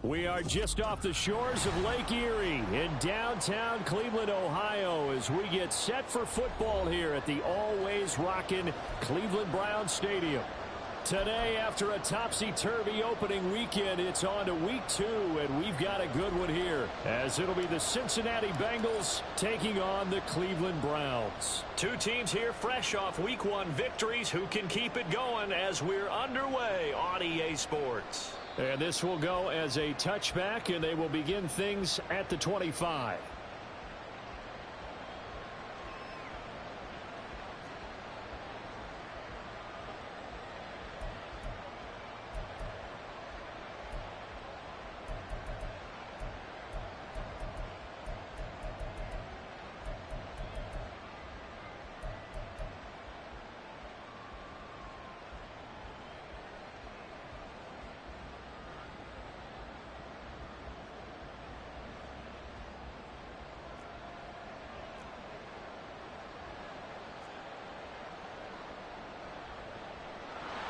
We are just off the shores of Lake Erie in downtown Cleveland, Ohio, as we get set for football here at the always rockin' Cleveland Browns Stadium. Today, after a topsy-turvy opening weekend, it's on to week 2, and we've got a good one here, as it'll be the Cincinnati Bengals taking on the Cleveland Browns. Two teams here fresh off week 1 victories who can keep it going as we're underway on EA Sports. And this will go as a touchback, and they will begin things at the 25.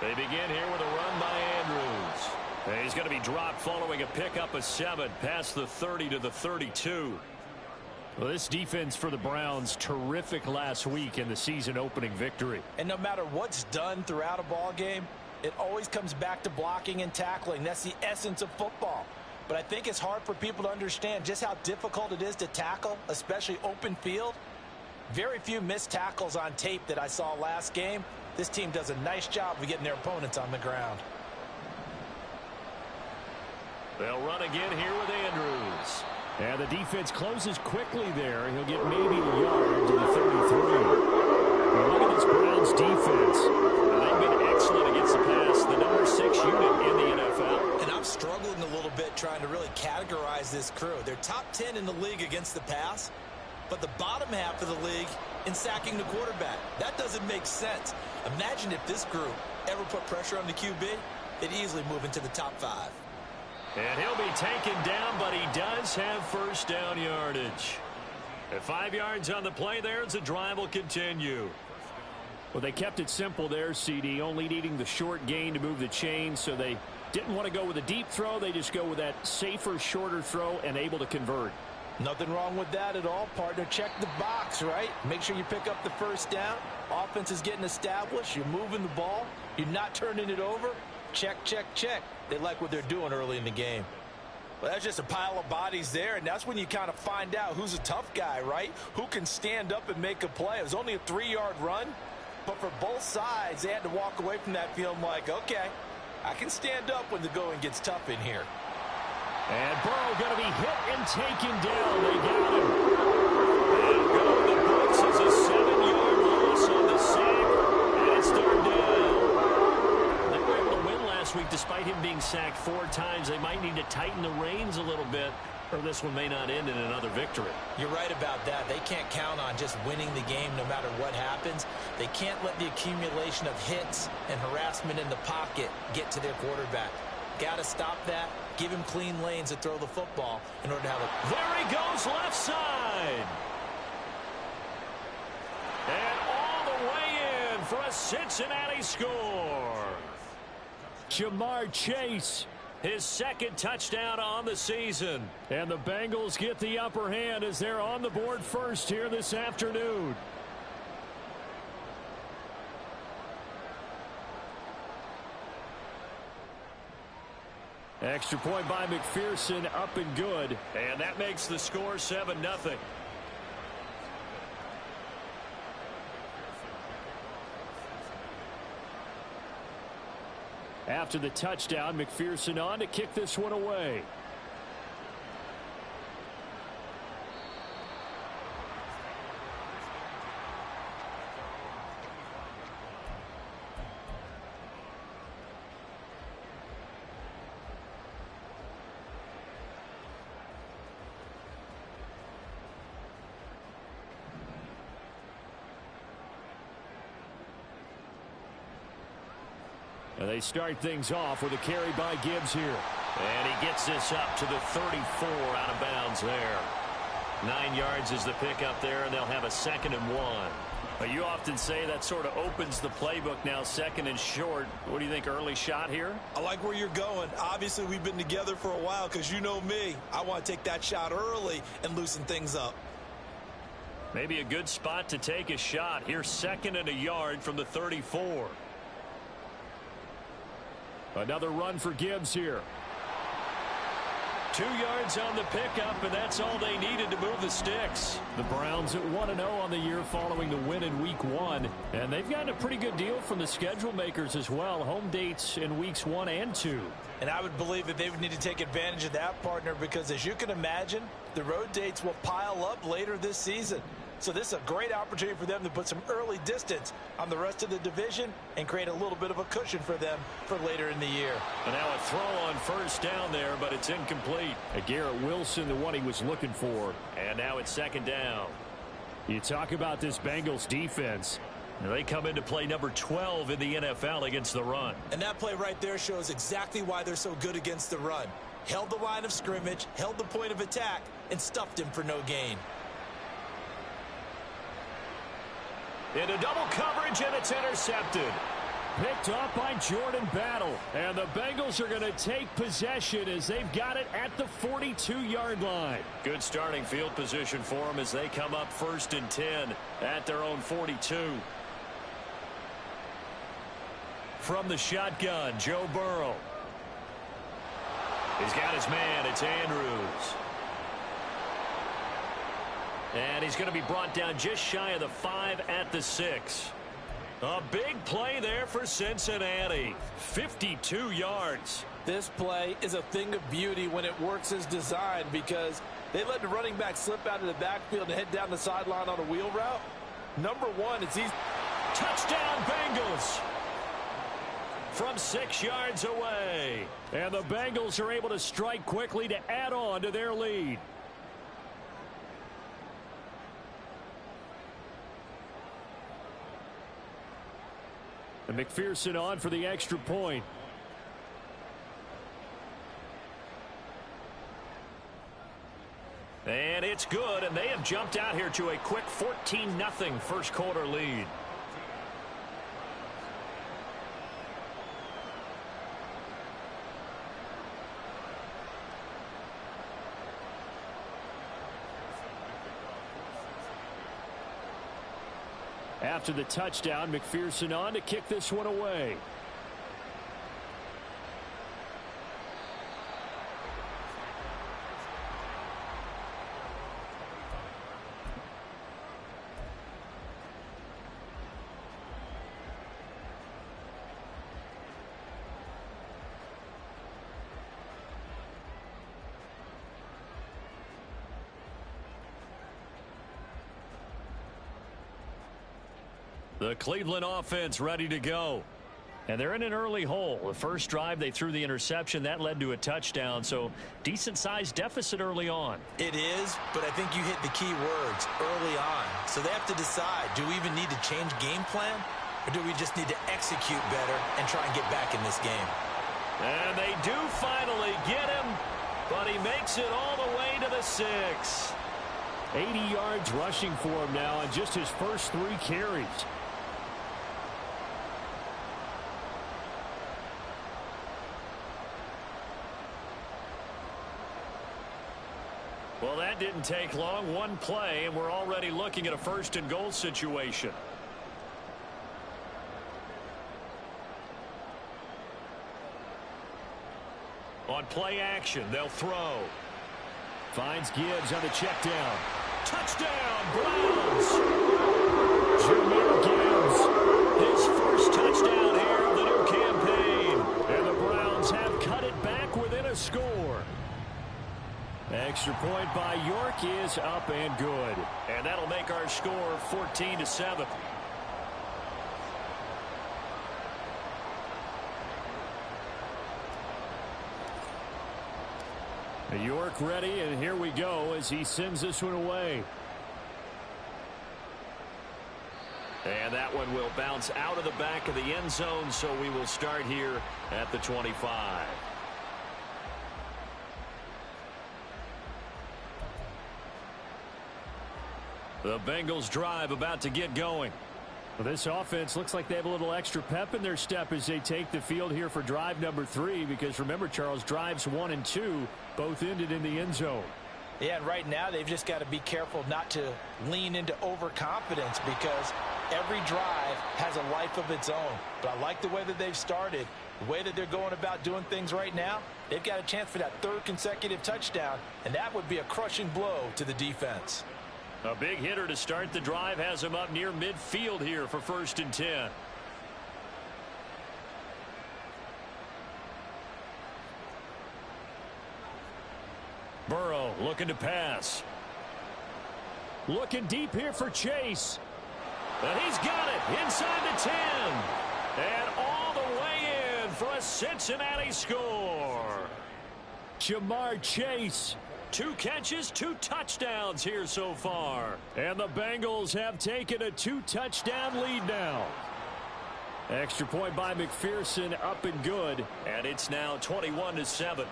They begin here with a run by Andrews. And he's going to be dropped following a pickup of 7 past the 30 to the 32. Well, this defense for the Browns, terrific last week in the season opening victory. And no matter what's done throughout a ball game, it always comes back to blocking and tackling. That's the essence of football. But I think it's hard for people to understand just how difficult it is to tackle, especially open field. Very few missed tackles on tape that I saw last game. This team does a nice job of getting their opponents on the ground. They'll run again here with Andrews. And the defense closes quickly there. He'll get maybe a yard to the 33. Now look at this Browns defense. Now, they've been excellent against the pass, the number 6 unit in the NFL. And I'm struggling a little bit trying to really categorize this crew. They're top 10 in the league against the pass, but the bottom half of the league in sacking the quarterback. That doesn't make sense. Imagine if this group ever put pressure on the QB, they'd easily move into the top 5. And he'll be taken down, but he does have first down yardage. At 5 yards on the play there, as the drive will continue. Well, they kept it simple there, CD, only needing the short gain to move the chain, so they didn't want to go with a deep throw. They just go with that safer, shorter throw and able to convert. Nothing wrong with that at all, partner. Check the box, right? Make sure you pick up the first down. Offense is getting established. You're moving the ball. You're not turning it over. Check, check, check. They like what they're doing early in the game. Well, that's just a pile of bodies there, and that's when you kind of find out who's a tough guy, right? Who can stand up and make a play. It was only a 3-yard run, but for both sides, they had to walk away from that feeling like, okay, I can stand up when the going gets tough in here. And Burrow going to be hit and taken down. They got him. And go to the books as a 7-yard loss on the sack. And it's 3rd down. They were able to win last week despite him being sacked 4 times. They might need to tighten the reins a little bit, or this one may not end in another victory. You're right about that. They can't count on just winning the game no matter what happens. They can't let the accumulation of hits and harassment in the pocket get to their quarterback. Got to stop that. Give him clean lanes to throw the football in order to have it. There he goes, left side. And all the way in for a Cincinnati score. Jamar Chase, his 2nd touchdown on the season. And the Bengals get the upper hand as they're on the board first here this afternoon. Extra point by McPherson, up and good. And that makes the score 7-0. After the touchdown, McPherson on to kick this one away. And they start things off with a carry by Gibbs here. And he gets this up to the 34 out of bounds there. 9 yards is the pickup there, and they'll have a 2nd and 1. But you often say that sort of opens the playbook now, second and short. What do you think, early shot here? I like where you're going. Obviously, we've been together for a while because you know me. I want to take that shot early and loosen things up. Maybe a good spot to take a shot. Here's second and a yard from the 34. Another run for Gibbs here. 2 yards on the pickup, and that's all they needed to move the sticks. The Browns at 1-0 on the year following the win in Week 1. And they've gotten a pretty good deal from the schedule makers as well. Home dates in Weeks 1 and 2. And I would believe that they would need to take advantage of that, partner, because as you can imagine, the road dates will pile up later this season. So this is a great opportunity for them to put some early distance on the rest of the division and create a little bit of a cushion for them for later in the year. And now a throw on first down there, but it's incomplete. Garrett Wilson, the one he was looking for. And now it's second down. You talk about this Bengals defense. They come into play number 12 in the NFL against the run. And that play right there shows exactly why they're so good against the run. Held the line of scrimmage, held the point of attack, and stuffed him for no gain. Into double coverage, and it's intercepted. Picked up by Jordan Battle. And the Bengals are going to take possession as they've got it at the 42-yard line. Good starting field position for them as they come up 1st and 10 at their own 42. From the shotgun, Joe Burrow. He's got his man. It's Andrews. And he's going to be brought down just shy of the 5 at the 6. A big play there for Cincinnati. 52 yards. This play is a thing of beauty when it works as designed because they let the running back slip out of the backfield and head down the sideline on a wheel route. Number one, it's easy. Touchdown, Bengals. From 6 yards away. And the Bengals are able to strike quickly to add on to their lead. And McPherson on for the extra point. And it's good, and they have jumped out here to a quick 14-0 first quarter lead. After the touchdown, McPherson on to kick this one away. The Cleveland offense ready to go. And they're in an early hole. The first drive, they threw the interception. That led to a touchdown. So decent-sized deficit early on. It is, but I think you hit the key words early on. So they have to decide, do we even need to change game plan? Or do we just need to execute better and try and get back in this game? And they do finally get him, but he makes it all the way to the 6. 80 yards rushing for him now on just his first 3 carries. Well, that didn't take long. One play, and we're already looking at a 1st and goal situation. On play action, they'll throw. Finds Gibbs on the check down. Touchdown, Browns! Jahmyr Gibbs, his first touchdown here of the new campaign. And the Browns have cut it back within a score. Extra point by York is up and good. And that'll make our score 14-7. York ready, and here we go as he sends this one away. And that one will bounce out of the back of the end zone, so we will start here at the 25. The Bengals drive about to get going. Well, this offense looks like they have a little extra pep in their step as they take the field here for drive number 3, because remember, Charles, drives 1 and 2 both ended in the end zone. Yeah, and right now they've just got to be careful not to lean into overconfidence, because every drive has a life of its own. But I like the way that they've started, the way that they're going about doing things right now. They've got a chance for that 3rd consecutive touchdown, and that would be a crushing blow to the defense. A big hitter to start the drive has him up near midfield here for 1st and 10. Burrow looking to pass. Looking deep here for Chase. And he's got it inside the 10. And all the way in for a Cincinnati score. Jamar Chase. 2 catches, 2 touchdowns here so far. And the Bengals have taken a 2-touchdown lead now. Extra point by McPherson, up and good. And it's now 21-7.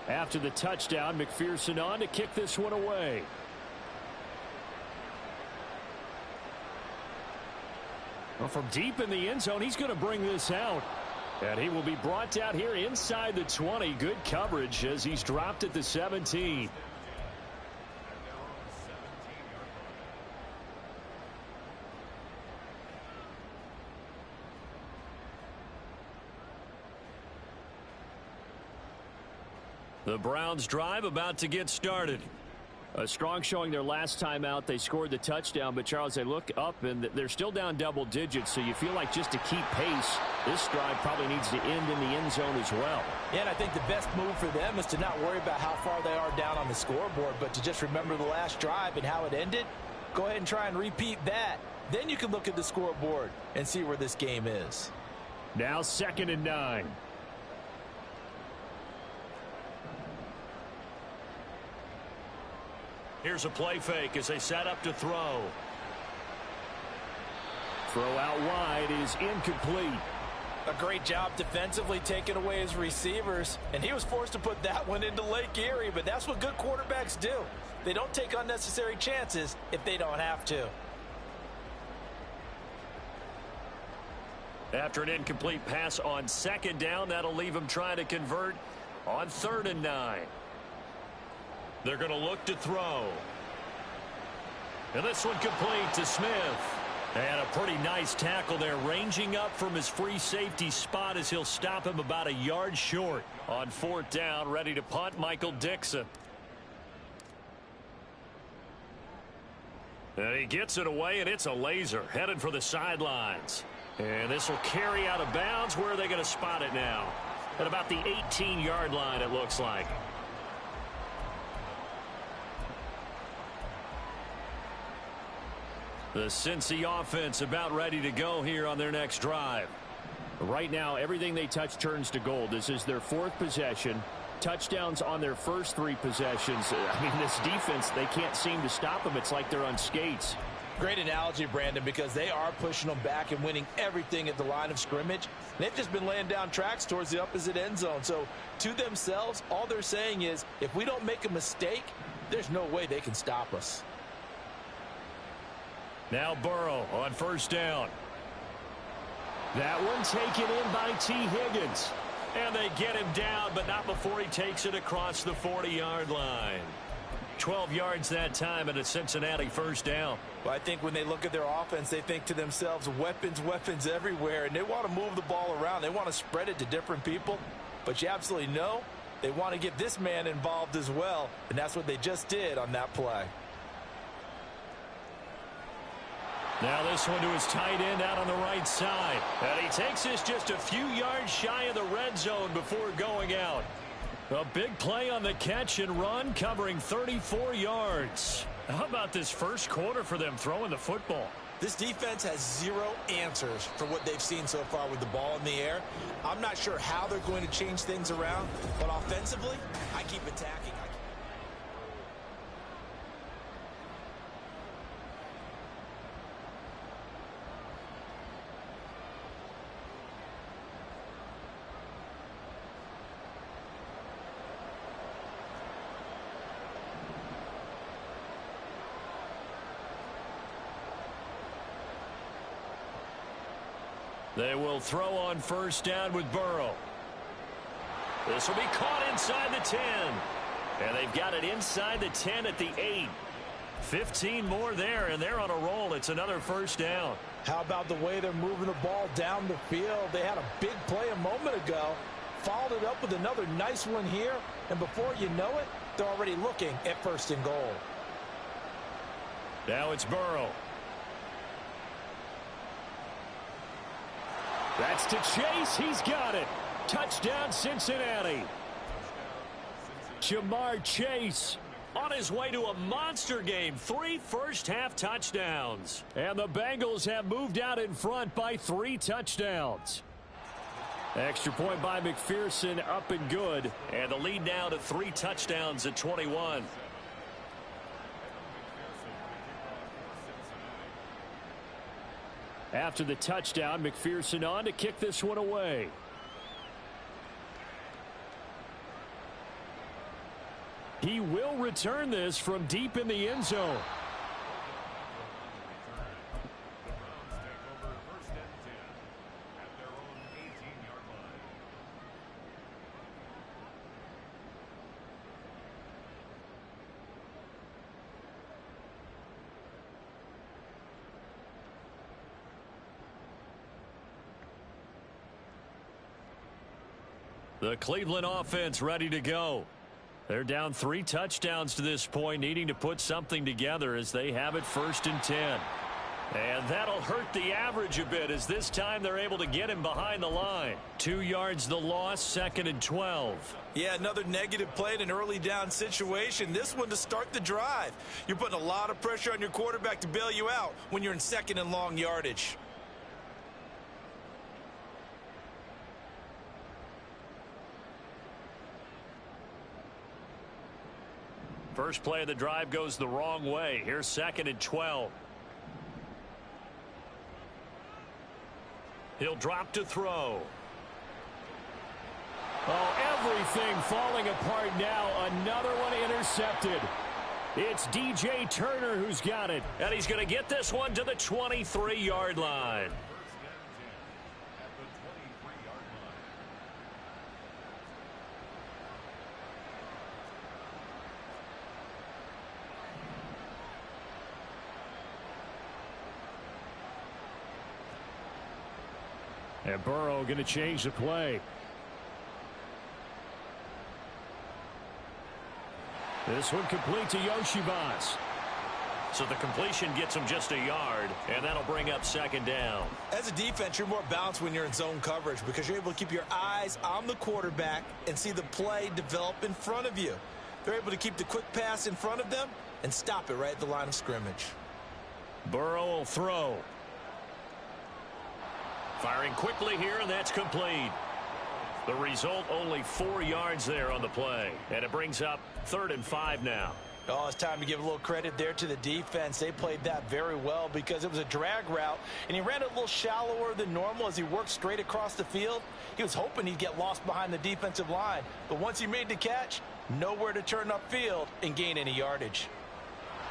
After the touchdown, McPherson on to kick this one away. Well, from deep in the end zone, he's going to bring this out. And he will be brought down here inside the 20. Good coverage as he's dropped at the 17. The Browns drive about to get started. A strong showing their last time out. They scored the touchdown, but Charles, they look up and they're still down double digits, so you feel like just to keep pace, this drive probably needs to end in the end zone as well. Yeah, and I think the best move for them is to not worry about how far they are down on the scoreboard, but to just remember the last drive and how it ended. Go ahead and try and repeat that. Then you can look at the scoreboard and see where this game is. Now 2nd and 9. Here's a play fake as they set up to throw. Throw out wide is incomplete. A great job defensively taking away his receivers, and he was forced to put that one into Lake Erie, but that's what good quarterbacks do. They don't take unnecessary chances if they don't have to. After an incomplete pass on 2nd down, that'll leave him trying to convert on 3rd and 9. They're going to look to throw. And this one complete to Smith. And a pretty nice tackle there, ranging up from his free safety spot as he'll stop him about a yard short. On 4th down, ready to punt, Michael Dixon. And he gets it away, and it's a laser headed for the sidelines. And this will carry out of bounds. Where are they going to spot it now? At about the 18-yard line, it looks like. The Cincy offense about ready to go here on their next drive. Right now, everything they touch turns to gold. This is their 4th possession. Touchdowns on their first 3 possessions. I mean, this defense, they can't seem to stop them. It's like they're on skates. Great analogy, Brandon, because they are pushing them back and winning everything at the line of scrimmage. They've just been laying down tracks towards the opposite end zone. So, to themselves, all they're saying is, if we don't make a mistake, there's no way they can stop us. Now Burrow on 1st down. That one taken in by T. Higgins. And they get him down, but not before he takes it across the 40-yard line. 12 yards that time and a Cincinnati 1st down. Well, I think when they look at their offense, they think to themselves, weapons, weapons everywhere, and they want to move the ball around. They want to spread it to different people, but you absolutely know they want to get this man involved as well, and that's what they just did on that play. Now this one to his tight end out on the right side. And he takes this just a few yards shy of the red zone before going out. A big play on the catch and run, covering 34 yards. How about this first quarter for them throwing the football? This defense has 0 answers for what they've seen so far with the ball in the air. I'm not sure how they're going to change things around, but offensively, I keep attacking. They will throw on first down with Burrow. This will be caught inside the 10. And they've got it inside the 10 at the 8. 15 more there, and they're on a roll. It's another first down. How about the way they're moving the ball down the field? They had a big play a moment ago, followed it up with another nice one here, and before you know it, they're already looking at first and goal. Now it's Burrow. That's to Chase. He's got it. Touchdown, Cincinnati. Jamar Chase on his way to a monster game. 3 first-half touchdowns. And the Bengals have moved out in front by 3 touchdowns. Extra point by McPherson, up and good. And the lead now to 3 touchdowns at 21. After the touchdown, McPherson on to kick this one away. He will return this from deep in the end zone. The Cleveland offense ready to go. They're down 3 touchdowns to this point, needing to put something together as they have it 1st and 10. And that'll hurt the average a bit as this time they're able to get him behind the line. 2 yards the loss, 2nd and 12. Yeah, another negative play in an early down situation. This one to start the drive. You're putting a lot of pressure on your quarterback to bail you out when you're in 2nd and long yardage. First play of the drive goes the wrong way. Here's 2nd and 12. He'll drop to throw. Oh, everything falling apart now. Another one intercepted. It's DJ Turner who's got it. And he's going to get this one to the 23-yard line. And Burrow going to change the play. This one complete to Yoshibas. So the completion gets him just a yard, and that'll bring up 2nd down. As a defense, you're more balanced when you're in zone coverage because you're able to keep your eyes on the quarterback and see the play develop in front of you. They're able to keep the quick pass in front of them and stop it right at the line of scrimmage. Burrow will throw. Firing quickly here, and that's complete. The result, only 4 yards there on the play. And it brings up 3rd and 5 now. Oh, it's time to give a little credit there to the defense. They played that very well because it was a drag route, and he ran it a little shallower than normal as he worked straight across the field. He was hoping he'd get lost behind the defensive line. But once he made the catch, nowhere to turn upfield and gain any yardage.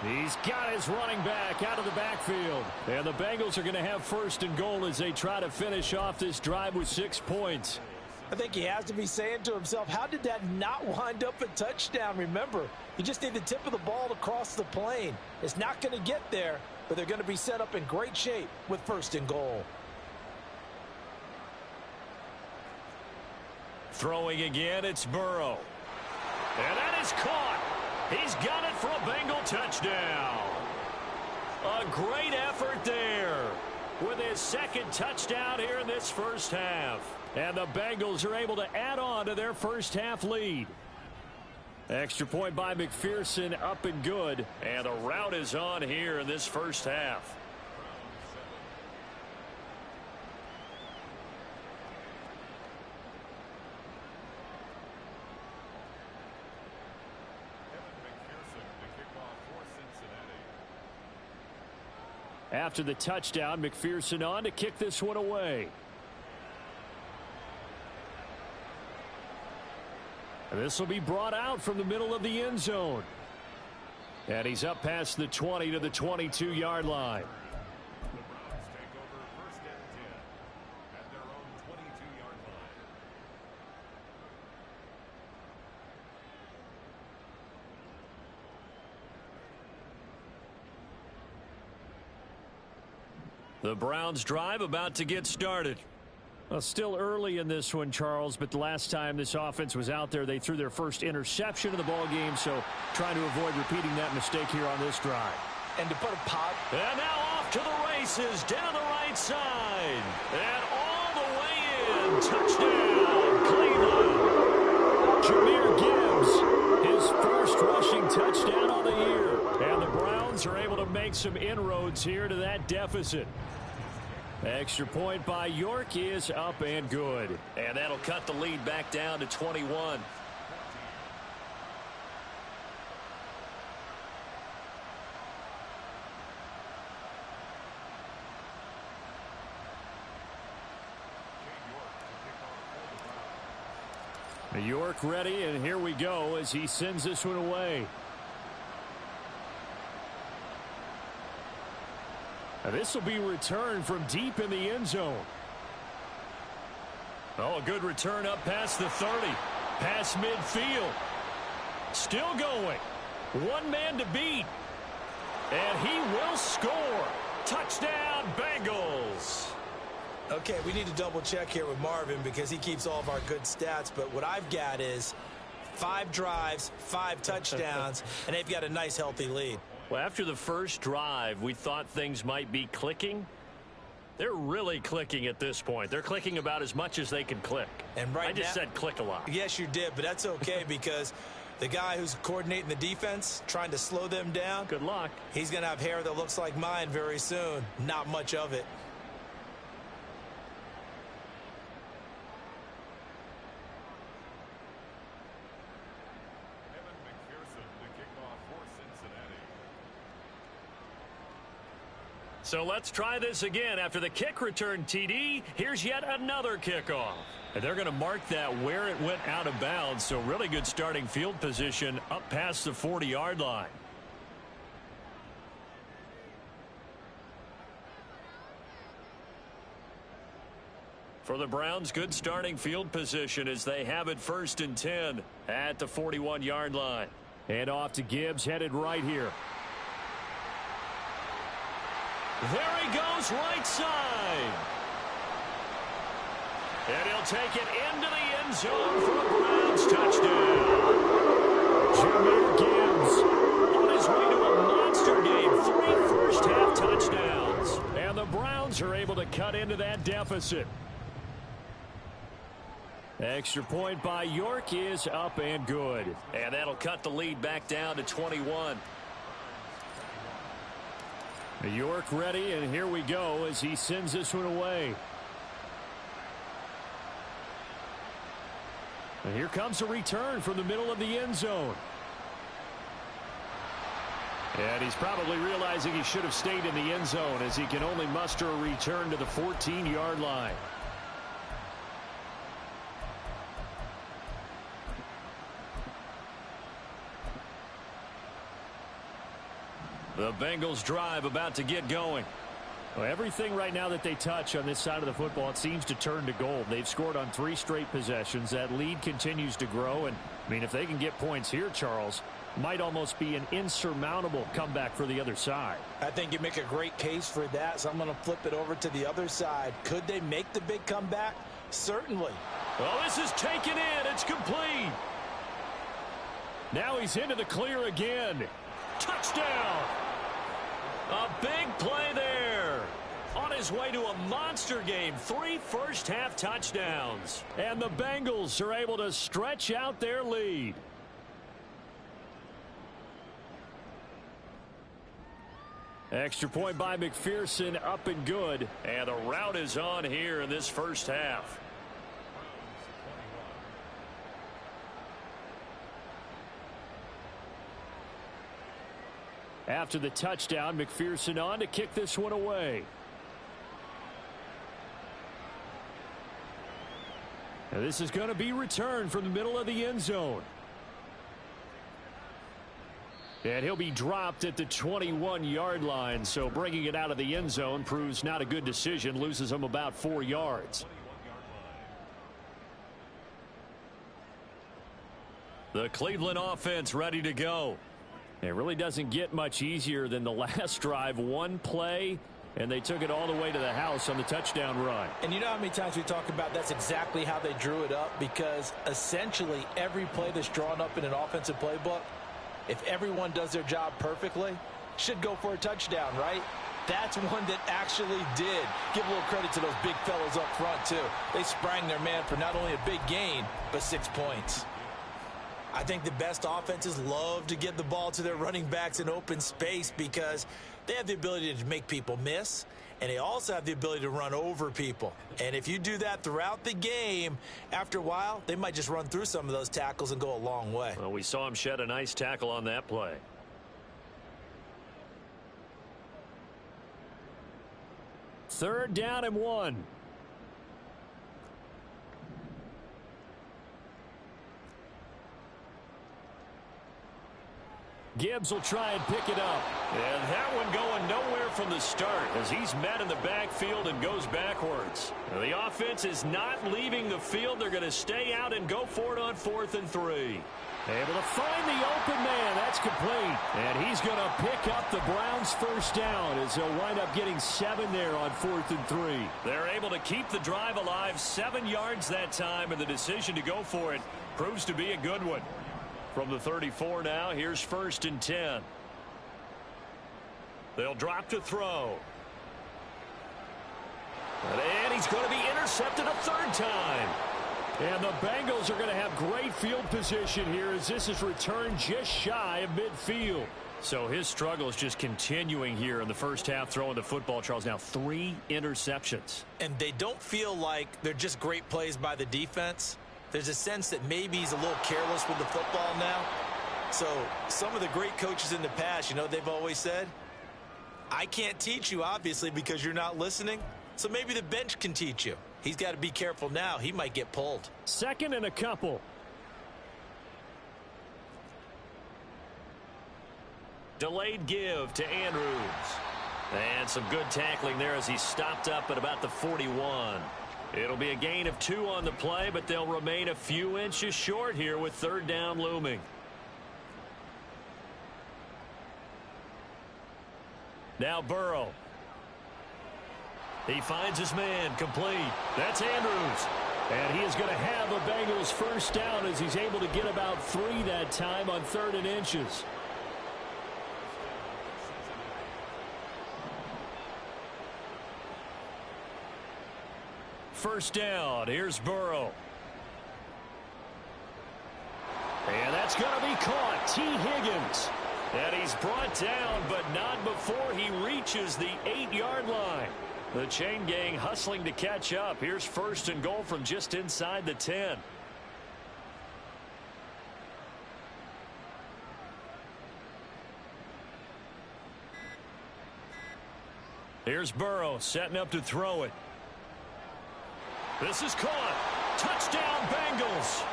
He's got his running back out of the backfield. And the Bengals are going to have 1st and goal as they try to finish off this drive with 6 points. I think he has to be saying to himself, how did that not wind up a touchdown? Remember, you just need the tip of the ball to cross the plane. It's not going to get there, but they're going to be set up in great shape with 1st and goal. Throwing again, it's Burrow. And that is caught. He's got it for a Bengal touchdown. A great effort there with his 2nd touchdown here in this first half. And the Bengals are able to add on to their first half lead. Extra point by McPherson, up and good. And the route is on here in this first half. After the touchdown, McPherson on to kick this one away. And this will be brought out from the middle of the end zone. And he's up past the 20 to the 22-yard line. The Browns drive about to get started. Well, still early in this one, Charles, but the last time this offense was out there, they threw their first interception of the ball game, so trying to avoid repeating that mistake here on this drive. And to put a pop. And now off to the races, down the right side. And all the way in. Touchdown, Cleveland. Jahmyr Gibbs, his first rushing touchdown on the year. And the Browns are able to make some inroads here to that deficit. Extra point by York is up and good. And that'll cut the lead back down to 21. York ready, and here we go as he sends this one away. This will be returned from deep in the end zone. Oh, a good return up past the 30. Past midfield. Still going. One man to beat. And he will score. Touchdown, Bengals. Okay, we need to double check here with Marvin because he keeps all of our good stats. But what I've got is 5 drives, 5 touchdowns, and they've got a nice, healthy lead. Well, after the first drive, we thought things might be clicking. They're really clicking at this point. They're clicking about as much as they can click. And right I just said click a lot. Yes, you did, but that's okay because the guy who's coordinating the defense, trying to slow them down. Good luck. He's going to have hair that looks like mine very soon. Not much of it. So let's try this again. After the kick return TD, here's yet another kickoff. And they're going to mark that where it went out of bounds. So really good starting field position up past the 40-yard line. For the Browns, good starting field position as they have it 1st and 10 at the 41-yard line. And off to Gibbs, headed right here. There he goes, right side. And he'll take it into the end zone for a Browns touchdown. Jahmyr Gibbs on his way to a monster game. 3 first-half touchdowns. And the Browns are able to cut into that deficit. Extra point by York is up and good. And that'll cut the lead back down to 21. York ready, and here we go as he sends this one away. And here comes a return from the middle of the end zone. And he's probably realizing he should have stayed in the end zone as he can only muster a return to the 14-yard line. The Bengals drive about to get going. Well, everything right now that they touch on this side of the football, it seems to turn to gold. They've scored on 3 straight possessions. That lead continues to grow. And, I mean, if they can get points here, Charles, might almost be an insurmountable comeback for the other side. I think you make a great case for that, so I'm going to flip it over to the other side. Could they make the big comeback? Certainly. Well, this is taken in. It's complete. Now he's into the clear again. Touchdown. A big play there. On his way to a monster game. 3 first-half touchdowns. And the Bengals are able to stretch out their lead. Extra point by McPherson, up and good. And the route is on here in this first half. After the touchdown, McPherson on to kick this one away. And this is going to be returned from the middle of the end zone. And he'll be dropped at the 21-yard line, so bringing it out of the end zone proves not a good decision, loses him about 4 yards. The Cleveland offense ready to go. It really doesn't get much easier than the last drive. One play, And they took it all the way to the house on the touchdown run. And you know how many times we talk about that's exactly how they drew it up, because essentially every play that's drawn up in an offensive playbook, if everyone does their job perfectly, should go for a touchdown, right? That's one that actually did. Give a little credit to those big fellows up front, too. They sprang their man for not only a big gain, but 6 points. I think the best offenses love to get the ball to their running backs in open space because they have the ability to make people miss, and they also have the ability to run over people. And if you do that throughout the game, after a while, they might just run through some of those tackles and go a long way. Well, we saw him shed a nice tackle on that play. Third down and 1. Gibbs will try and pick it up. And that one going nowhere from the start as he's met in the backfield and goes backwards. Now, the offense is not leaving the field. They're going to stay out and go for it on 4th and 3. Able to find the open man. That's complete. And he's going to pick up the Browns' first down as they'll wind up getting 7 there on 4th and 3. They're able to keep the drive alive, 7 yards that time, and the decision to go for it proves to be a good one. From the 34 now, here's 1st and 10. They'll drop to throw. And he's going to be intercepted a 3rd time. And the Bengals are going to have great field position here as this is returned just shy of midfield. So his struggle is just continuing here in the first half, throwing the football. Charles, now 3 interceptions. And they don't feel like they're just great plays by the defense. There's a sense that maybe he's a little careless with the football now. So some of the great coaches in the past, you know, they've always said, I can't teach you, obviously, because you're not listening. So maybe the bench can teach you. He's got to be careful now. He might get pulled. 2nd and a couple. Delayed give to Andrews. And some good tackling there as he stopped up at about the 41. It'll be a gain of 2 on the play, but they'll remain a few inches short here with 3rd down looming. Now Burrow. He finds his man, complete. That's Andrews. And he is going to have a Bengals first down as he's able to get about 3 that time on 3rd and inches. First down. Here's Burrow. And that's going to be caught. T. Higgins. And he's brought down, but not before he reaches the 8-yard line. The chain gang hustling to catch up. Here's 1st and goal from just inside the 10. Here's Burrow setting up to throw it. This is caught. Touchdown, Bengals.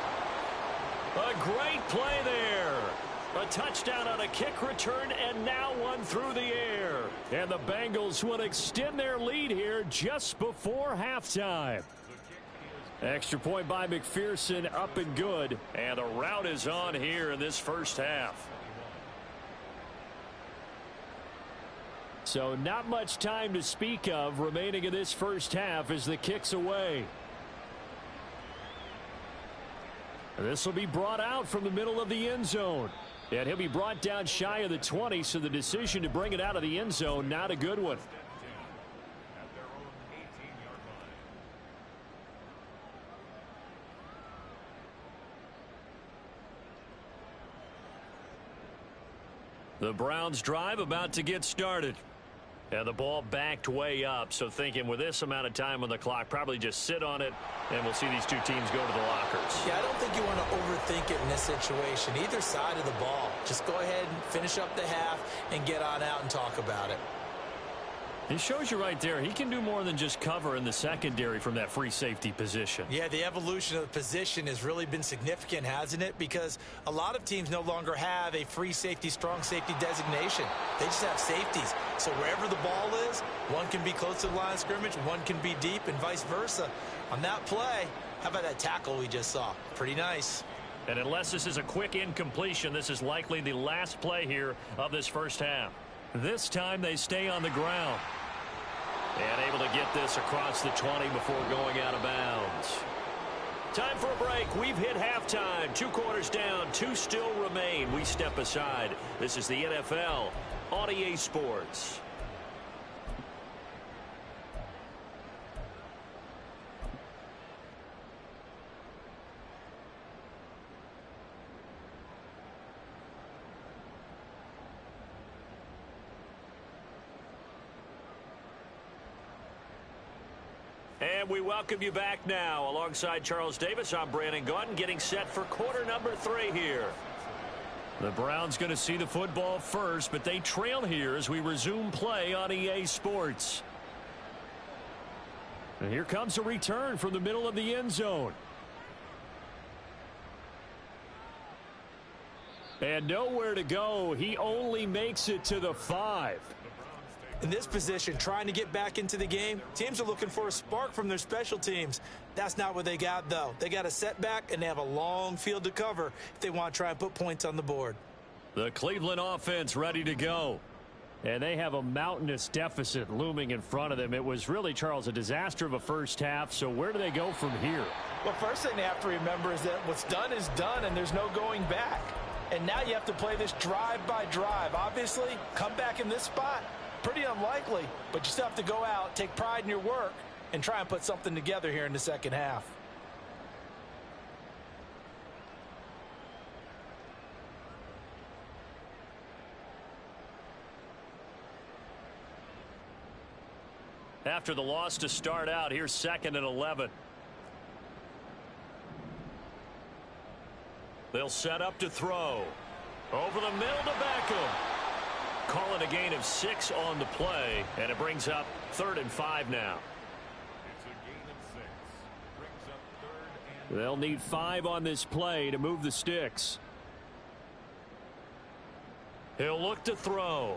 A great play there. A touchdown on a kick return, and now one through the air. And the Bengals will extend their lead here just before halftime. Extra point by McPherson, up and good. And the route is on here in this first half. So not much time to speak of remaining in this first half as the kick's away. This will be brought out from the middle of the end zone. And he'll be brought down shy of the 20, so the decision to bring it out of the end zone, not a good one. The Browns drive about to get started. And the ball backed way up, so thinking with this amount of time on the clock, probably just sit on it, and we'll see these two teams go to the lockers. Yeah, I don't think you want to overthink it in this situation. Either side of the ball. Just go ahead and finish up the half and get on out and talk about it. It shows you right there, he can do more than just cover in the secondary from that free safety position. Yeah, the evolution of the position has really been significant, hasn't it? Because a lot of teams no longer have a free safety, strong safety designation. They just have safeties. So wherever the ball is, one can be close to the line of scrimmage, one can be deep, and vice versa. On that play, how about that tackle we just saw? Pretty nice. And unless this is a quick incompletion, this is likely the last play here of this first half. This time they stay on the ground. And able to get this across the 20 before going out of bounds. Time for a break. We've hit halftime. 2 quarters down. 2 still remain. We step aside. This is the NFL on EA Sports. And we welcome you back now. Alongside Charles Davis, I'm Brandon Gaudin, getting set for quarter number 3 here. The Browns going to see the football first, but they trail here as we resume play on EA Sports. And here comes a return from the middle of the end zone. And nowhere to go. He only makes it to the 5. In this position, trying to get back into the game, teams are looking for a spark from their special teams. That's not what they got, though. They got a setback, and they have a long field to cover if they want to try and put points on the board. The Cleveland offense ready to go. And they have a mountainous deficit looming in front of them. It was really, Charles, a disaster of a first half. So where do they go from here? Well, first thing they have to remember is that what's done is done, and there's no going back. And now you have to play this drive by drive. Obviously, come back in this spot. Pretty unlikely, but you still have to go out, take pride in your work, and try and put something together here in the second half. After the loss to start out, here's 2nd and 11. They'll set up to throw. Over the middle to Beckham. Call it a gain of 6 on the play, and it brings up 3rd and 5 now. It's a gain of 6. Brings up 3rd and They'll need 5 on this play to move the sticks. He'll look to throw.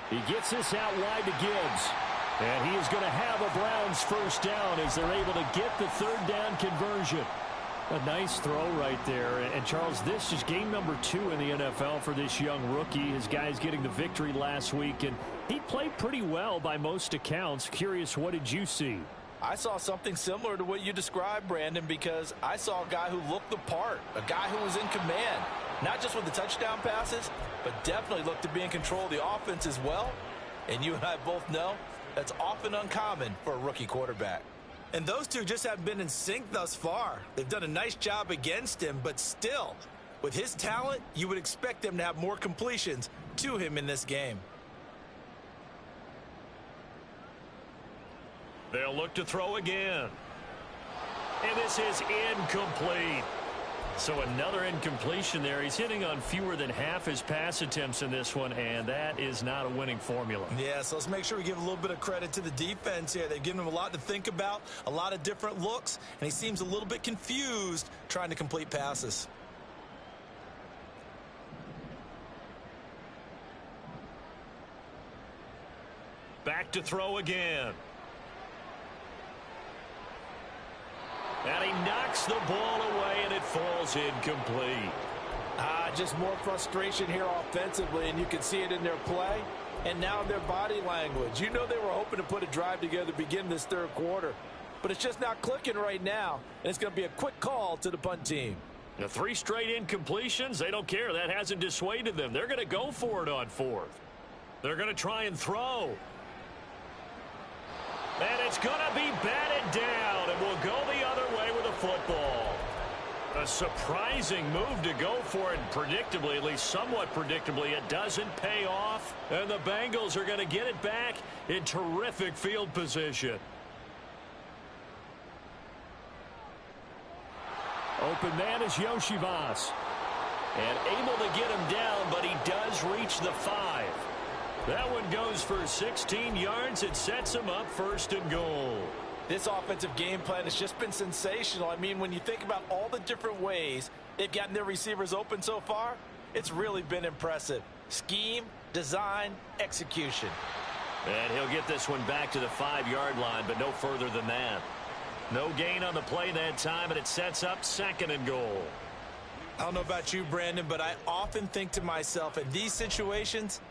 He gets this out wide to Gibbs. And he is going to have a Browns first down as they're able to get the 3rd down conversion. A nice throw right there. And Charles, this is game number 2 in the NFL for this young rookie. His guys getting the victory last week, and he played pretty well by most accounts. Curious, what did you see? I saw something similar to what you described, Brandon, because I saw a guy who looked the part, a guy who was in command, not just with the touchdown passes, but definitely looked to be in control of the offense as well. And you and I both know that's often uncommon for a rookie quarterback. And those two just haven't been in sync thus far. They've done a nice job against him, but still, with his talent, you would expect them to have more completions to him in this game. They'll look to throw again. And this is incomplete. So another incompletion there. He's hitting on fewer than half his pass attempts in this one, and that is not a winning formula. Yeah, so let's make sure we give a little bit of credit to the defense here. They've given him a lot to think about, a lot of different looks, and he seems a little bit confused trying to complete passes. Back to throw again. And he knocks the ball away, and it falls incomplete. Just more frustration here offensively, and you can see it in their play and now in their body language. You know they were hoping to put a drive together to begin this 3rd quarter, but it's just not clicking right now, and it's going to be a quick call to the punt team. The 3 straight incompletions, they don't care. That hasn't dissuaded them. They're going to go for it on 4th. They're going to try and throw. And it's going to be batted down, and we'll go the other way with the football. A surprising move to go for it, predictably, at least somewhat predictably. It doesn't pay off, and the Bengals are going to get it back in terrific field position. Open man is Yoshivas. And able to get him down, but he does reach the 5. That one goes for 16 yards. It sets him up 1st and goal. This offensive game plan has just been sensational. I mean, when you think about all the different ways they've gotten their receivers open so far, it's really been impressive. Scheme, design, execution. And he'll get this one back to the 5-yard line, but no further than that. No gain on the play that time, and it sets up 2nd and goal. I don't know about you, Brandon, but I often think to myself, in these situations,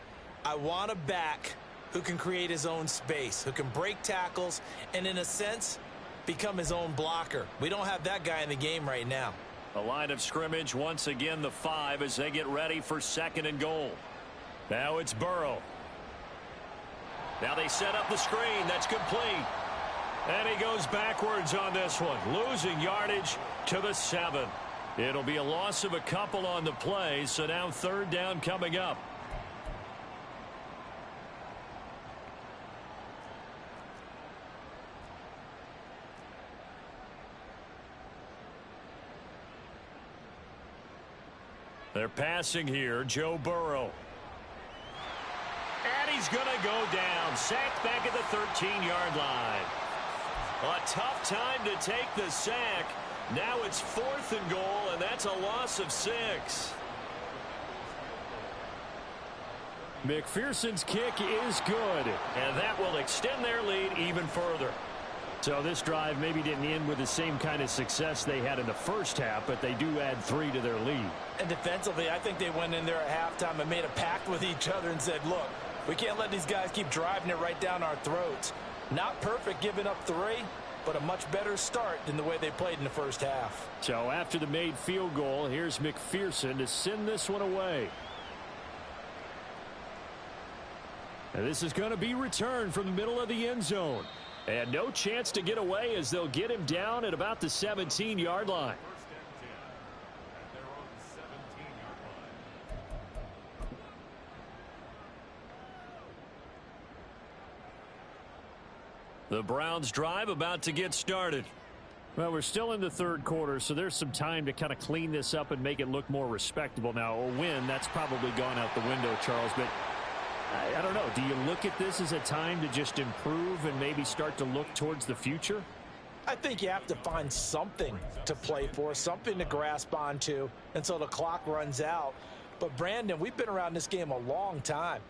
I want to back who can create his own space, who can break tackles, and in a sense, become his own blocker. We don't have that guy in the game right now. A line of scrimmage, once again the 5 as they get ready for 2nd and goal. Now it's Burrow. Now they set up the screen. That's complete. And he goes backwards on this one, losing yardage to the 7. It'll be a loss of a couple on the play, so now 3rd down coming up. They're passing here, Joe Burrow. And he's going to go down. Sacked back at the 13-yard line. A tough time to take the sack. Now it's 4th and goal, and that's a loss of 6. McPherson's kick is good, and that will extend their lead even further. So this drive maybe didn't end with the same kind of success they had in the first half, but they do add 3 to their lead. And defensively, I think they went in there at halftime and made a pact with each other and said, look, we can't let these guys keep driving it right down our throats. Not perfect giving up 3, but a much better start than the way they played in the first half. So after the made field goal, here's McPherson to send this one away. And this is going to be returned from the middle of the end zone. And no chance to get away as they'll get him down at about the 17-yard line. The Browns drive about to get started. Well, we're still in the 3rd quarter, so there's some time to kind of clean this up and make it look more respectable. Now, a win, that's probably gone out the window, Charles, but I don't know. Do you look at this as a time to just improve and maybe start to look towards the future? I think you have to find something to play for, something to grasp onto until the clock runs out. But, Brandon, we've been around this game a long time.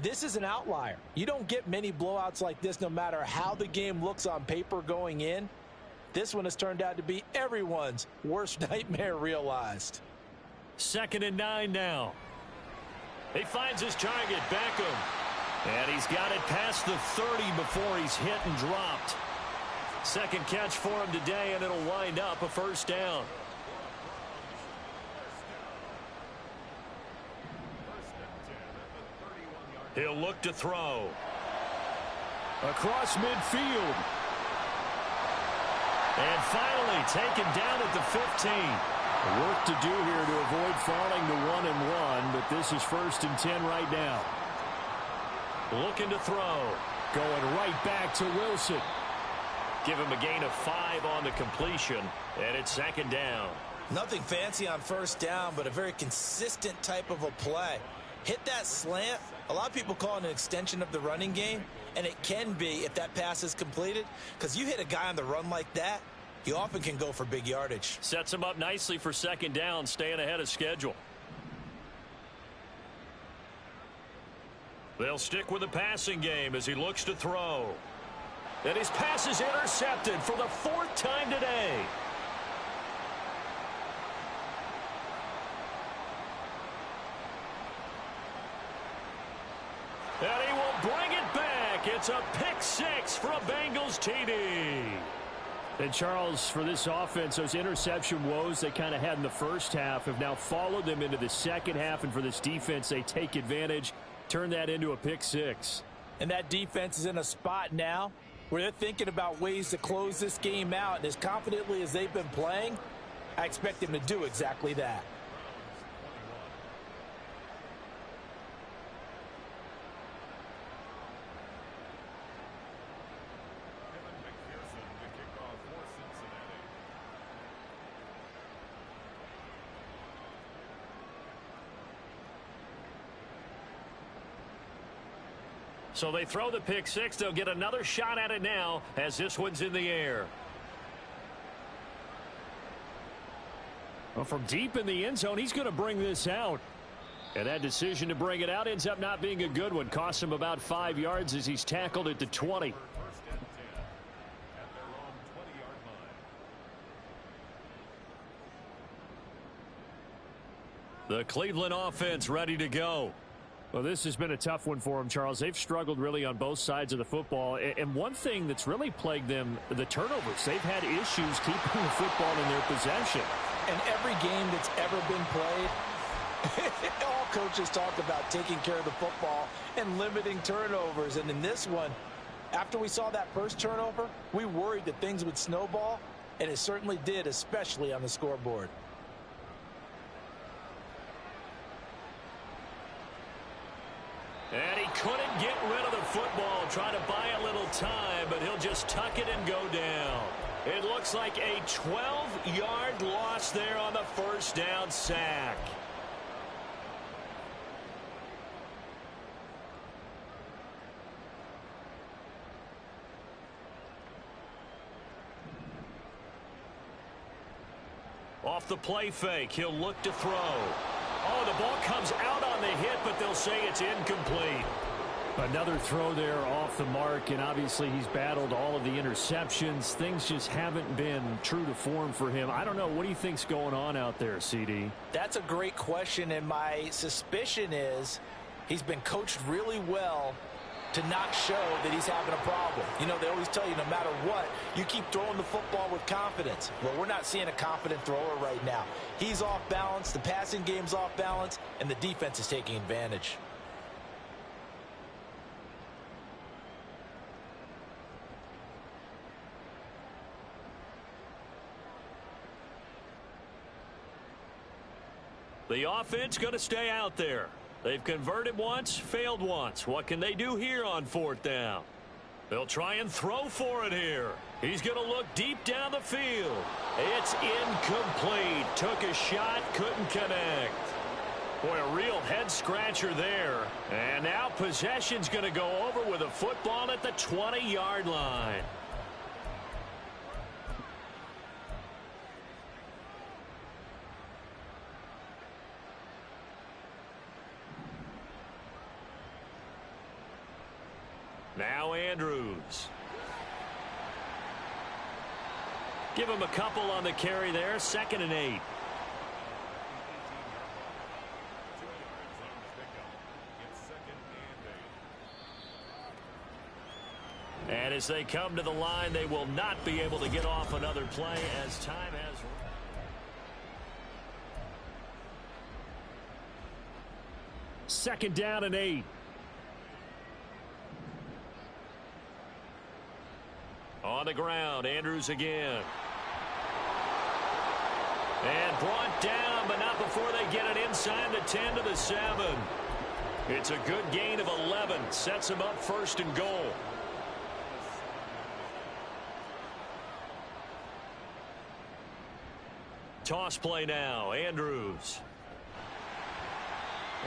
This is an outlier. You don't get many blowouts like this no matter how the game looks on paper going in. This one has turned out to be everyone's worst nightmare realized. 2nd and 9 now. He finds his target, Beckham. And he's got it past the 30 before he's hit and dropped. 2nd catch for him today, and it'll wind up a 1st down. He'll look to throw. Across midfield. And finally taken down at the 15. Work to do here to avoid falling to 1-1, but this is 1st and 10 right now. Looking to throw. Going right back to Wilson. Give him a gain of 5 on the completion, and it's 2nd down. Nothing fancy on 1st down, but a very consistent type of a play. Hit that slant. A lot of people call it an extension of the running game, and it can be if that pass is completed, because you hit a guy on the run like that, you often can go for big yardage. Sets him up nicely for 2nd down, staying ahead of schedule. They'll stick with the passing game as he looks to throw. And his pass is intercepted for the 4th time today. And he will bring it back. It's a pick 6 for a Bengals TD. And, Charles, for this offense, those interception woes they kind of had in the first half have now followed them into the second half. And for this defense, they take advantage, turn that into a pick 6. And that defense is in a spot now where they're thinking about ways to close this game out. And as confidently as they've been playing, I expect them to do exactly that. So they throw the pick 6. They'll get another shot at it now as this one's in the air. Well, from deep in the end zone, he's going to bring this out. And that decision to bring it out ends up not being a good one. Costs him about 5 yards as he's tackled at the 20. The Cleveland offense ready to go. Well, this has been a tough one for them, Charles. They've struggled really on both sides of the football. And one thing that's really plagued them, the turnovers. They've had issues keeping the football in their possession. And every game that's ever been played, all coaches talk about taking care of the football and limiting turnovers. And in this one, after we saw that first turnover, we worried that things would snowball, and it certainly did, especially on the scoreboard. And he couldn't get rid of the football, trying to buy a little time, but he'll just tuck it and go down. It looks like a 12-yard loss there on the first down sack. Off the play fake, he'll look to throw. Oh, the ball comes out on the hit, but they'll say it's incomplete. Another throw there off the mark, and obviously he's battled all of the interceptions. Things just haven't been true to form for him. I don't know. What do you think's going on out there, CD? That's a great question, and my suspicion is he's been coached really well to not show that he's having a problem. You know, they always tell you no matter what, you keep throwing the football with confidence. Well, we're not seeing a confident thrower right now. He's off balance, the passing game's off balance, and the defense is taking advantage. The offense going to stay out there. They've converted once, failed once. What can they do here on fourth down? They'll try and throw for it here. He's going to look deep down the field. It's incomplete. Took a shot, couldn't connect. Boy, a real head-scratcher there. And now possession's going to go over with a football at the 20-yard line. Now Andrews. Give him a couple on the carry there. 2nd and 8. And as they come to the line, they will not be able to get off another play as time has. Second down and 8. On the ground, Andrews again. And brought down, but not before they get it inside the 10 to the 7. It's a good gain of 11. Sets them up 1st and goal. Toss play now, Andrews.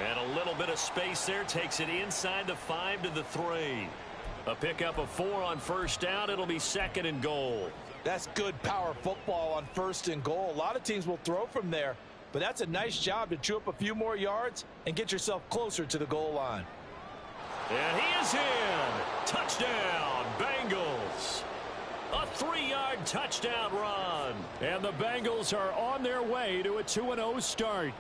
And a little bit of space there. Takes it inside the 5 to the 3. A pickup of 4 on 1st down. It'll be 2nd and goal. That's good power football on 1st and goal. A lot of teams will throw from there, but that's a nice job to chew up a few more yards and get yourself closer to the goal line. And he is in. Touchdown, Bengals. A 3-yard touchdown run. And the Bengals are on their way to a 2-0 start.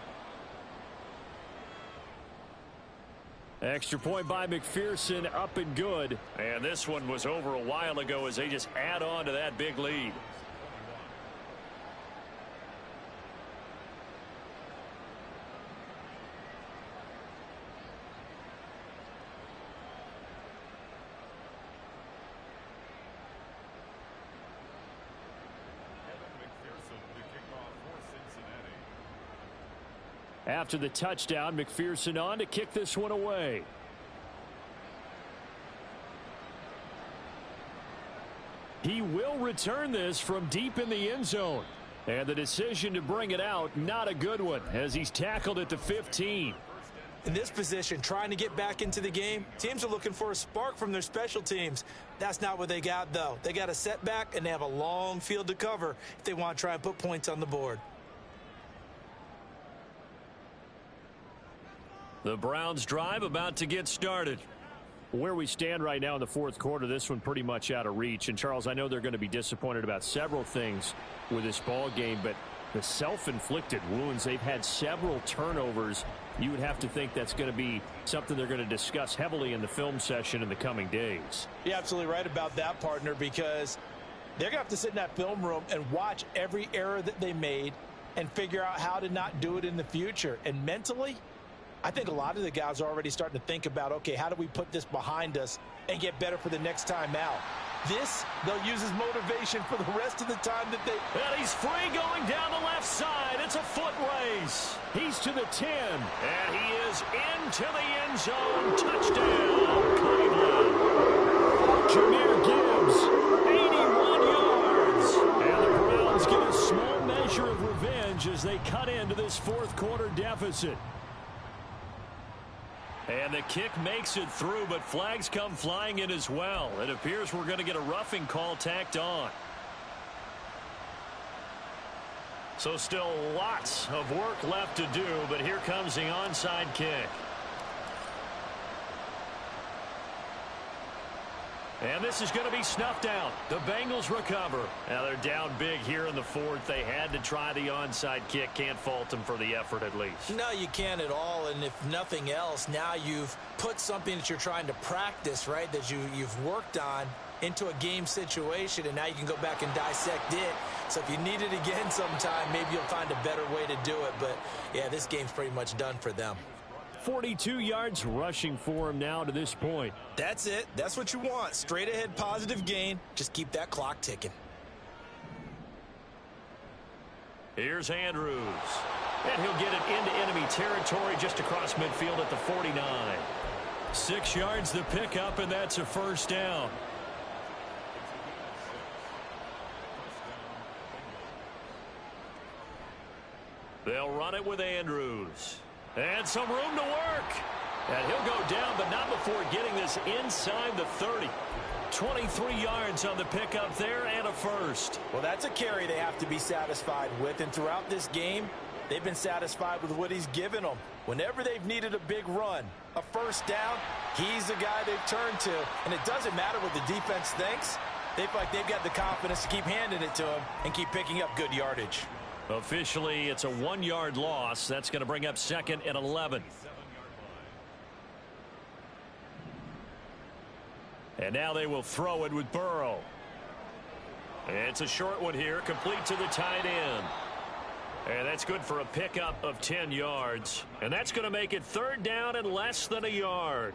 Extra point by McPherson, up and good. And this one was over a while ago as they just add on to that big lead. After the touchdown, McPherson on to kick this one away. He will return this from deep in the end zone. And the decision to bring it out, not a good one, as he's tackled at the 15. In this position, trying to get back into the game, teams are looking for a spark from their special teams. That's not what they got, though. They got a setback, and they have a long field to cover if they want to try and put points on the board. The Browns drive about to get started. Where we stand right now in the 4th quarter, this one pretty much out of reach. And, Charles, I know they're going to be disappointed about several things with this ball game, but the self-inflicted wounds. They've had several turnovers. You would have to think that's going to be something they're going to discuss heavily in the film session in the coming days. You're absolutely right about that, partner, because they're going to have to sit in that film room and watch every error that they made and figure out how to not do it in the future. And mentally, I think a lot of the guys are already starting to think about, okay, how do we put this behind us and get better for the next time out? This, they'll use as motivation for the rest of the time that they... And he's free going down the left side. It's a foot race. He's to the 10. And he is into the end zone. Touchdown, Cleveland. Jahmyr Gibbs, 81 yards. And the Browns get a small measure of revenge as they cut into this fourth quarter deficit. And the kick makes it through, but flags come flying in as well. It appears we're going to get a roughing call tacked on. So still lots of work left to do, but here comes the onside kick. And this is going to be snuffed out. The Bengals recover. Now they're down big here in the fourth. They had to try the onside kick. Can't fault them for the effort at least. No, you can't at all. And if nothing else, now you've put something that you're trying to practice, right, that you've worked on into a game situation, and now you can go back and dissect it. So if you need it again sometime, maybe you'll find a better way to do it. But, yeah, this game's pretty much done for them. 42 yards rushing for him now to this point. That's it. That's what you want. Straight ahead positive gain. Just keep that clock ticking. Here's Andrews. And he'll get it into enemy territory just across midfield at the 49. 6 yards the pickup, and that's a first down. They'll run it with Andrews. And some room to work. And he'll go down, but not before getting this inside the 30. 23 yards on the pickup there and a first. Well, that's a carry they have to be satisfied with. And throughout this game, they've been satisfied with what he's given them. Whenever they've needed a big run, a first down, he's the guy they've turned to. And it doesn't matter what the defense thinks. They feel like they've got the confidence to keep handing it to him and keep picking up good yardage. Officially, it's a 1-yard loss. That's going to bring up 2nd and 11. And now they will throw it with Burrow. It's a short one here, complete to the tight end. And that's good for a pickup of 10 yards. And that's going to make it 3rd down and less than a yard.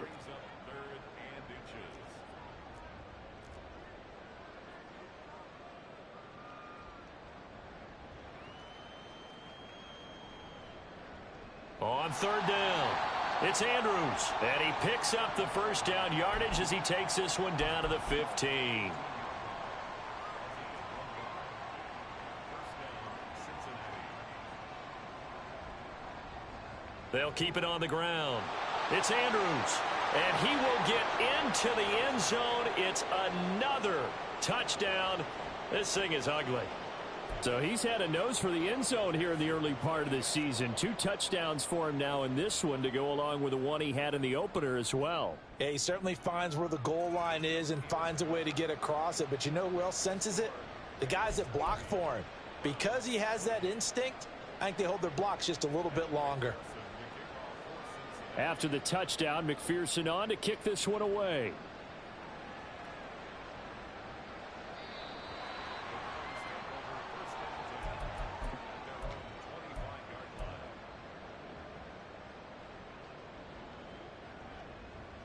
On 3rd down, it's Andrews, and he picks up the first down yardage as he takes this one down to the 15. They'll keep it on the ground. It's Andrews, and he will get into the end zone. It's another touchdown. This thing is ugly. So he's had a nose for the end zone here in the early part of this season. 2 touchdowns for him now in this one to go along with the one he had in the opener as well. Yeah, he certainly finds where the goal line is and finds a way to get across it. But you know who else senses it? The guys that block for him. Because he has that instinct, I think they hold their blocks just a little bit longer. After the touchdown, McPherson on to kick this one away.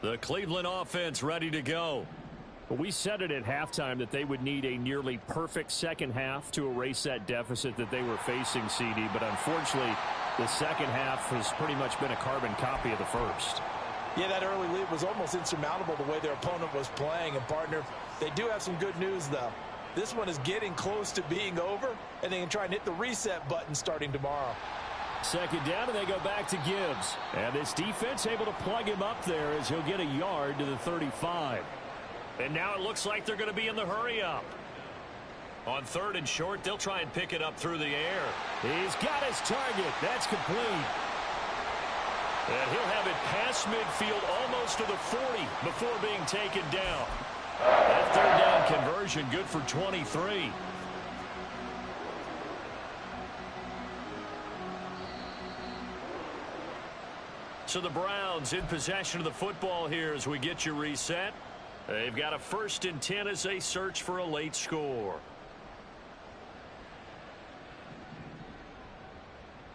The Cleveland offense ready to go. We said it at halftime that they would need a nearly perfect second half to erase that deficit that they were facing, CD. But unfortunately, the second half has pretty much been a carbon copy of the first. Yeah, that early lead was almost insurmountable the way their opponent was playing. And, partner, they do have some good news, though. This one is getting close to being over, and they can try and hit the reset button starting tomorrow. 2nd down, and they go back to Gibbs. And this defense able to plug him up there as he'll get a yard to the 35. And now it looks like they're going to be in the hurry-up. On 3rd and short, they'll try and pick it up through the air. He's got his target. That's complete. And he'll have it past midfield almost to the 40 before being taken down. That 3rd down conversion good for 23. So the Browns in possession of the football here as we get you reset. They've got a 1st and 10 as they search for a late score.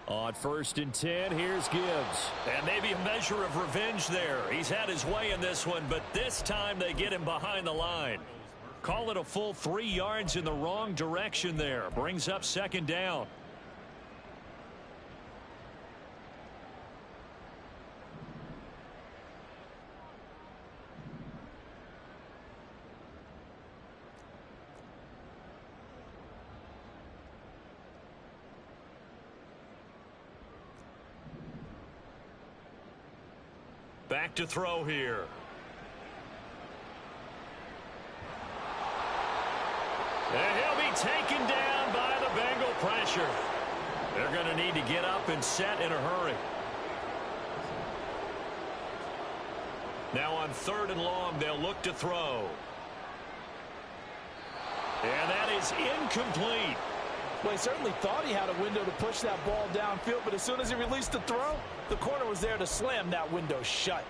On 1st and 10, here's Gibbs. And maybe a measure of revenge there. He's had his way in this one, but this time they get him behind the line. Call it a full 3 yards in the wrong direction there. Brings up 2nd down. Back to throw here. And he'll be taken down by the Bengal pressure. They're going to need to get up and set in a hurry. Now on 3rd and long, they'll look to throw. And that is incomplete. Well, he certainly thought he had a window to push that ball downfield, but as soon as he released the throw, the corner was there to slam that window shut.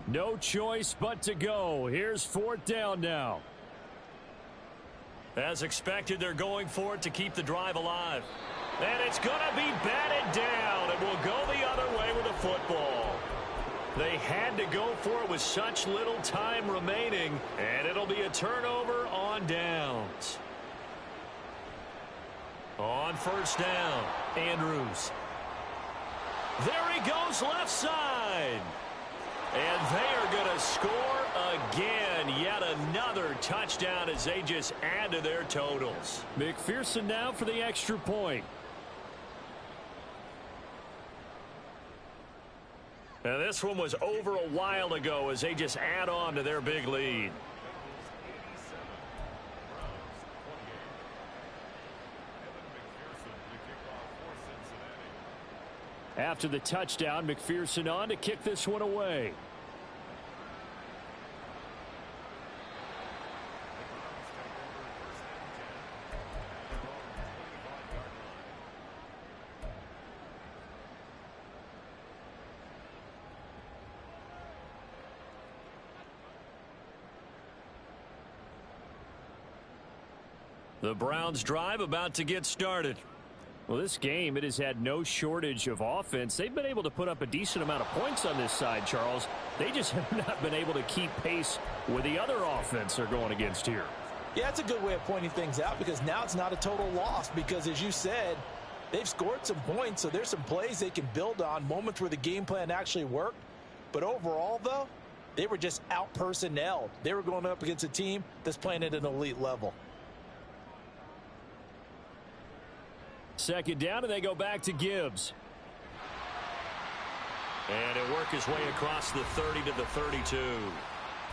No choice but to go. Here's 4th down now. As expected, they're going for it to keep the drive alive. And it's going to be batted down, and will go the other way with the football. They had to go for it with such little time remaining, and it'll be a turnover on downs. On 1st down, Andrews. There he goes left side. And they are going to score again. Yet another touchdown as they just add to their totals. McPherson now for the extra point. Now this one was over a while ago as they just add on to their big lead. After the touchdown, McPherson on to kick this one away. The Browns drive about to get started. Well, this game, it has had no shortage of offense. They've been able to put up a decent amount of points on this side, Charles. They just have not been able to keep pace with the other offense they're going against here. Yeah, that's a good way of pointing things out because now it's not a total loss because, as you said, they've scored some points, so there's some plays they can build on, moments where the game plan actually worked. But overall, though, they were just out-personnelled. They were going up against a team that's playing at an elite level. 2nd down, and they go back to Gibbs. And it worked his way across the 30 to the 32.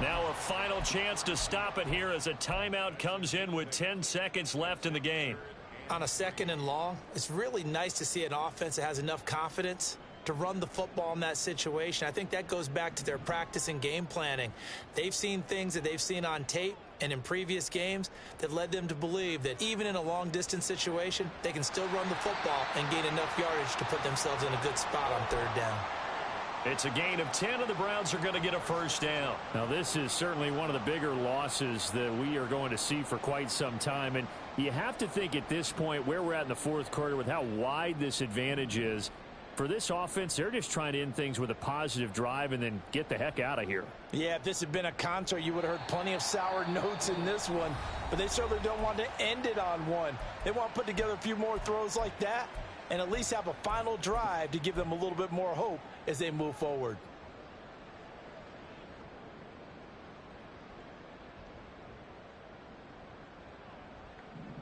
Now a final chance to stop it here as a timeout comes in with 10 seconds left in the game. On a 2nd and long, it's really nice to see an offense that has enough confidence to run the football in that situation. I think that goes back to their practice and game planning. They've seen things that they've seen on tape and in previous games that led them to believe that even in a long-distance situation, they can still run the football and gain enough yardage to put themselves in a good spot on 3rd down. It's a gain of 10, and the Browns are going to get a 1st down. Now, this is certainly one of the bigger losses that we are going to see for quite some time. And you have to think at this point where we're at in the 4th quarter with how wide this advantage is. For this offense, they're just trying to end things with a positive drive and then get the heck out of here. Yeah, if this had been a concert, you would have heard plenty of sour notes in this one. But they certainly don't want to end it on one. They want to put together a few more throws like that and at least have a final drive to give them a little bit more hope as they move forward.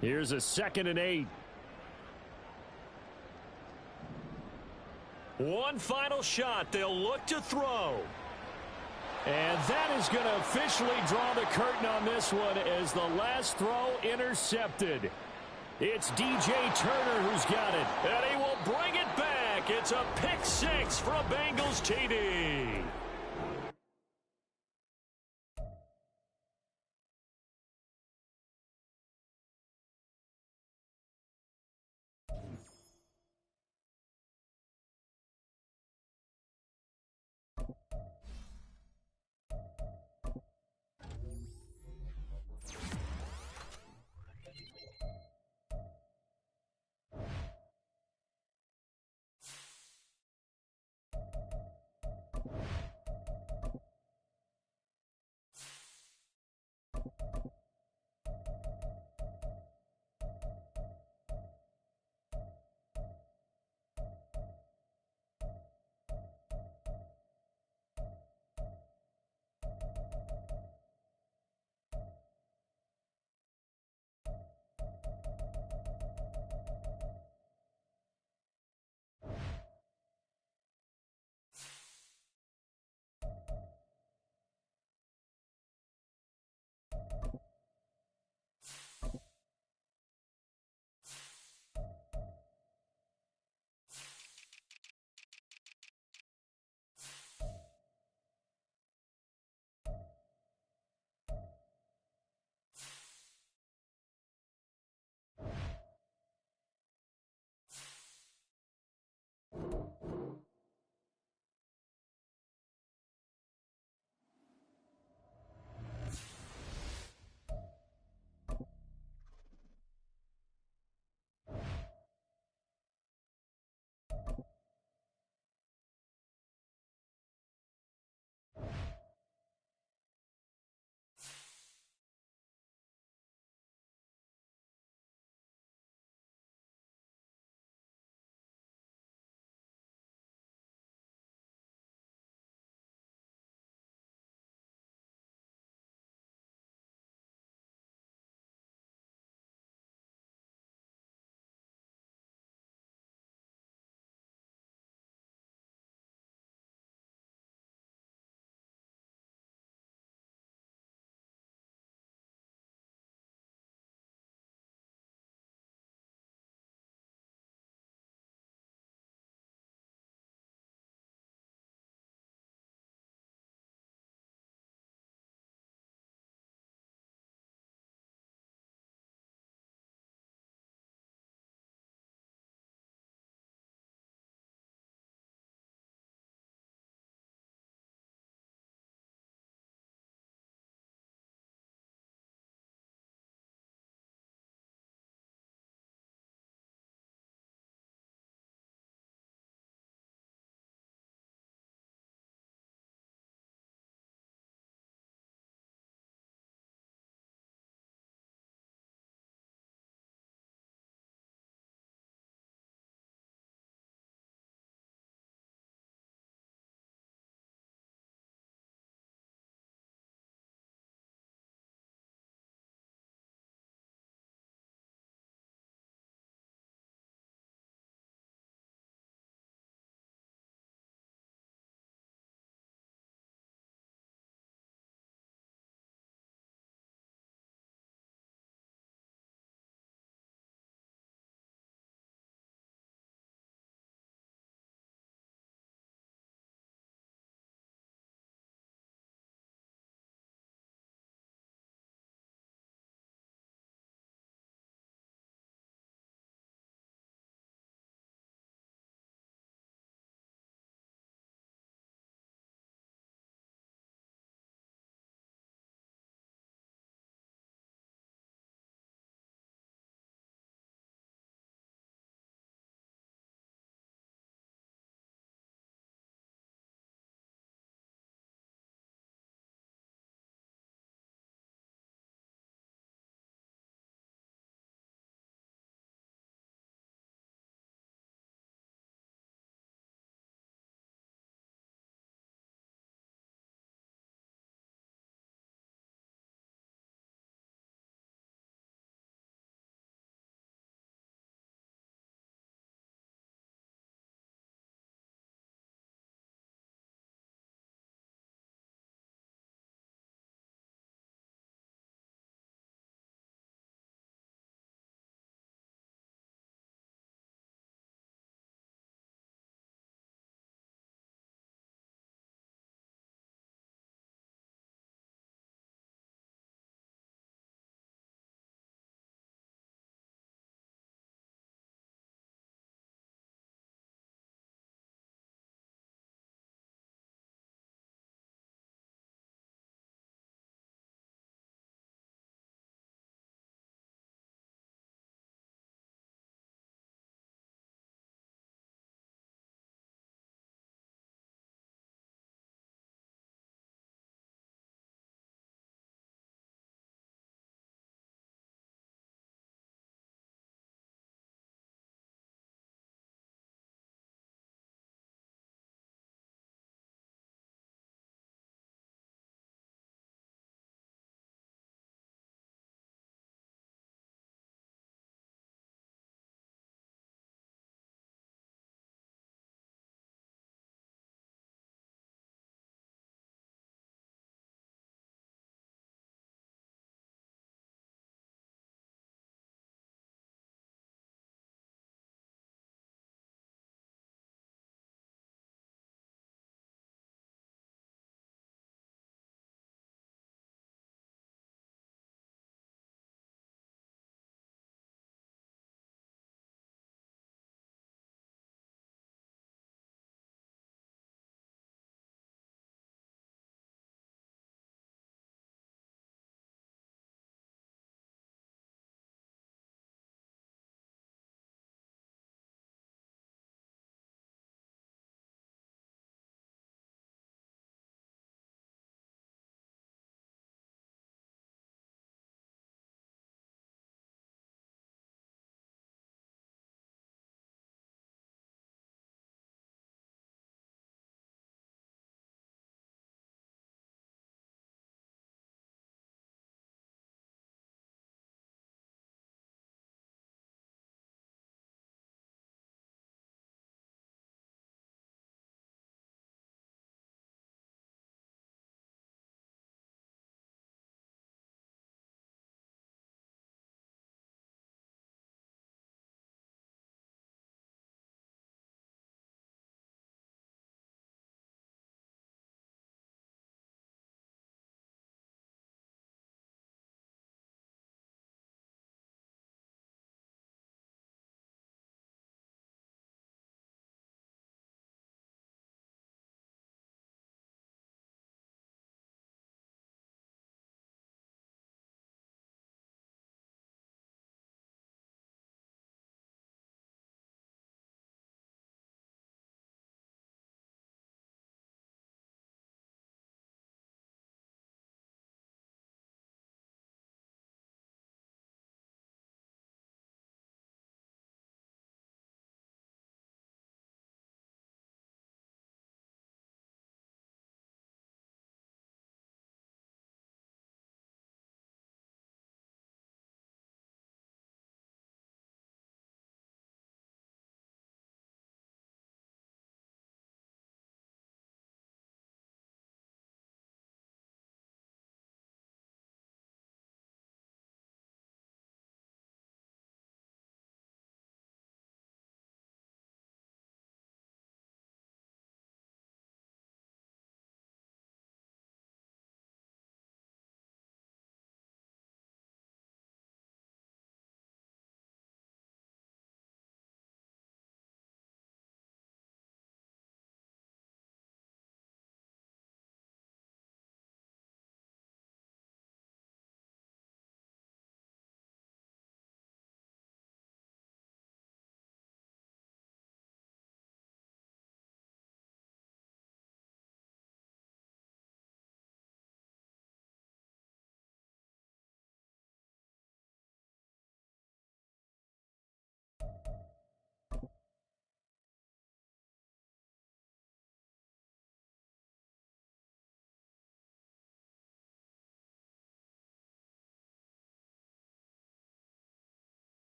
Here's a 2nd and 8. One final shot. They'll look to throw. And that is going to officially draw the curtain on this one as the last throw intercepted. It's DJ Turner who's got it, and he will bring it back. It's a pick 6 for a Bengals TD.